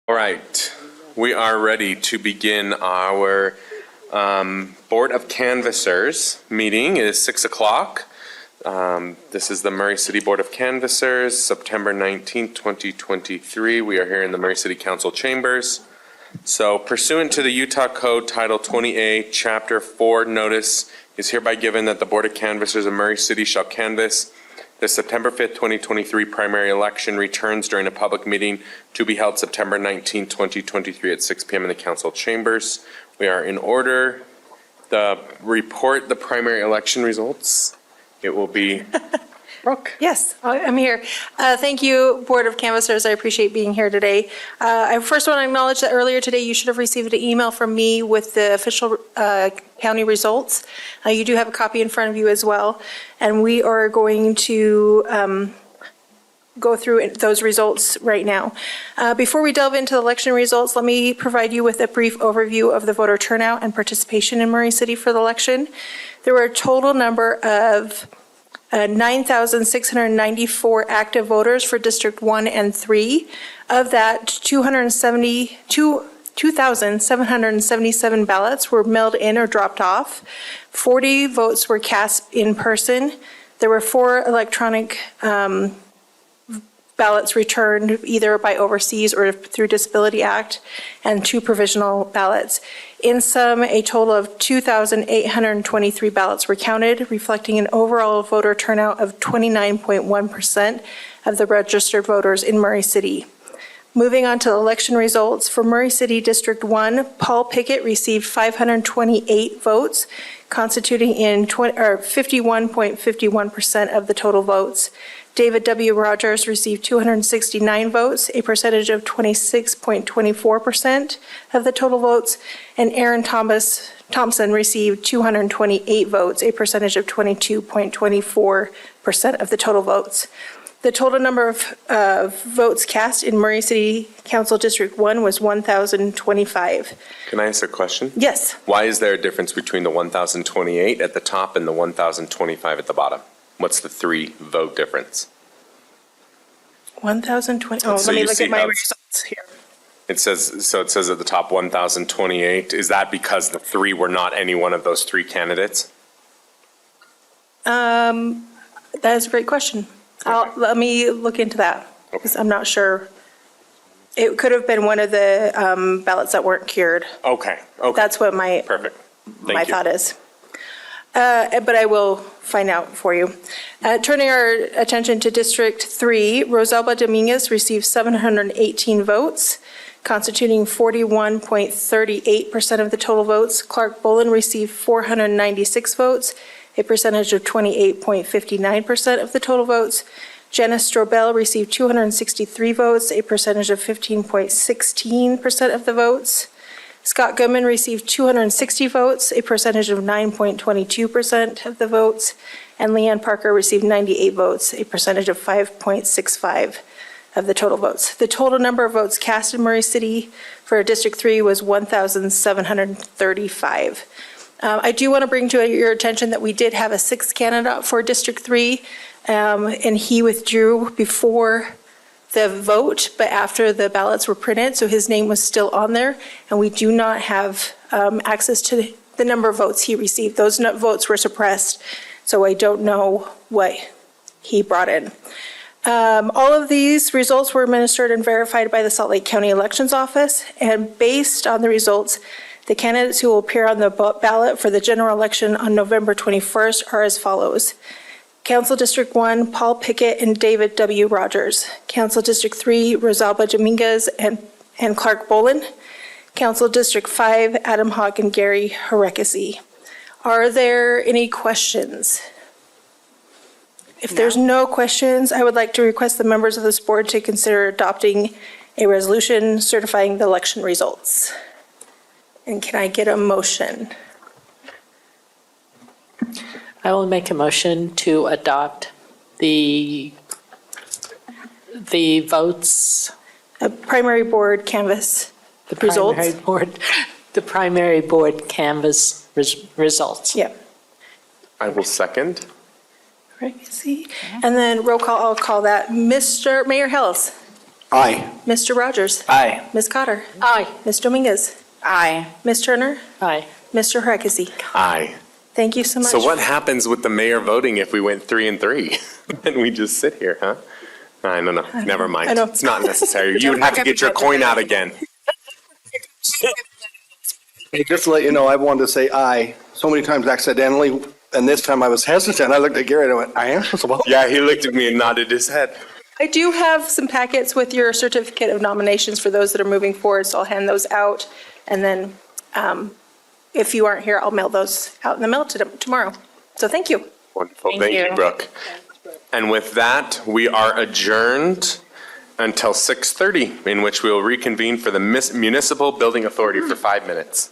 All right, we are ready to begin our Board of Canvassers meeting. It is 6 o'clock. This is the Murray City Board of Canvassers, September 19th, 2023. We are here in the Murray City Council chambers. So pursuant to the Utah Code Title 20A, Chapter 4, notice is hereby given that the Board of Canvassers of Murray City shall canvass the September 5th, 2023 primary election returns during a public meeting to be held September 19, 2023 at 6 p.m. in the council chambers. We are in order. The primary election results. It will be Brooke. Yes, I'm here. Thank you, Board of Canvassers. I appreciate being here today. I first want to acknowledge that earlier today you should have received an email from me with the official county results. You do have a copy in front of you as well. And we are going to go through those results right now. Before we delve into the election results, let me provide you with a brief overview of the voter turnout and participation in Murray City for the election. There were a total number of 9,694 active voters for District 1 and 3. Of that, 2,777 ballots were mailed in or dropped off. 40 votes were cast in person. There were 4 electronic ballots returned either by overseas or through Disability Act, and 2 provisional ballots. In sum, a total of 2,823 ballots were counted, reflecting an overall voter turnout of 29.1% of the registered voters in Murray City. Moving on to the election results, for Murray City District 1, Paul Pickett received 528 votes, constituting in 51.51% of the total votes. David W. Rogers received 269 votes, a percentage of 26.24% of the total votes, and Aaron Thompson received 228 votes, a percentage of 22.24% of the total votes. The total number of votes cast in Murray City Council District 1 was 1,025. Can I ask a question? Yes. Why is there a difference between the 1,028 at the top and the 1,025 at the bottom? What's the 3 vote difference? 1,020. Oh, So let me you look see at my how results here. It says at the top 1,028. Is that because the 3 were not any one of those 3 candidates? That is a great question. Let me look into that, because I'm not sure. It could have been one of the ballots that weren't cured. Okay. That's what Perfect. Thank my you. thought is. But I will find out for you. Turning our attention to District 3, Rosalba Dominguez received 718 votes, constituting 41.38% of the total votes. Clark Bolin received 496 votes, a percentage of 28.59% of the total votes. Jenna Strobel received 263 votes, a percentage of 15.16% of the votes. Scott Goodman received 260 votes, a percentage of 9.22% of the votes, and Leanne Parker received 98 votes, a percentage of 5.65% of the total votes. The total number of votes cast in Murray City for District 3 was 1,735. I do want to bring to your attention that we did have a 6th candidate for District 3, and he withdrew before the vote, but after the ballots were printed, so his name was still on there, and we do not have access to the number of votes he received. Those votes were suppressed, so I don't know what he brought in. All of these results were administered and verified by the Salt Lake County Elections Office, and based on the results, the candidates who will appear on the ballot for the general election on November 21st are as follows. Council District 1, Paul Pickett and David W. Rogers. Council District 3, Rosalba Dominguez and Clark Bolin. Council District 5, Adam Hawk and Gary Harekesi. Are there any questions? If there's no questions, I would like to request the members of this board to consider adopting a resolution certifying the election results. And can I get a motion? I will make a motion to adopt the votes. A primary board canvas results? The primary board canvas results. Yeah. I will second. Right, see? And then roll call, I'll call that Mr. Mayor Hills. Aye. Mr. Rogers? Aye. Ms. Cotter? Aye. Ms. Dominguez? Aye. Ms. Turner? Aye. Mr. Harekesi? Aye. Thank you so much. So what happens with the mayor voting if we went 3 and 3? Then we just sit here, huh? I don't know. Never mind. I know. It's not necessary. You would have to get your coin out again. Hey, just to let you know, I wanted to say aye so many times accidentally, and this time I was hesitant. I looked at Gary and I went, I am? I said, well, Yeah, he looked at me and nodded his head. I do have some packets with your certificate of nominations for those that are moving forward, so I'll hand those out. And then if you aren't here, I'll mail those out in the mail tomorrow. So thank you. Wonderful. Thank Thank you, you. Brooke. And with that, we are adjourned until 6:30, in which we will reconvene for the Municipal Building Authority for 5 minutes.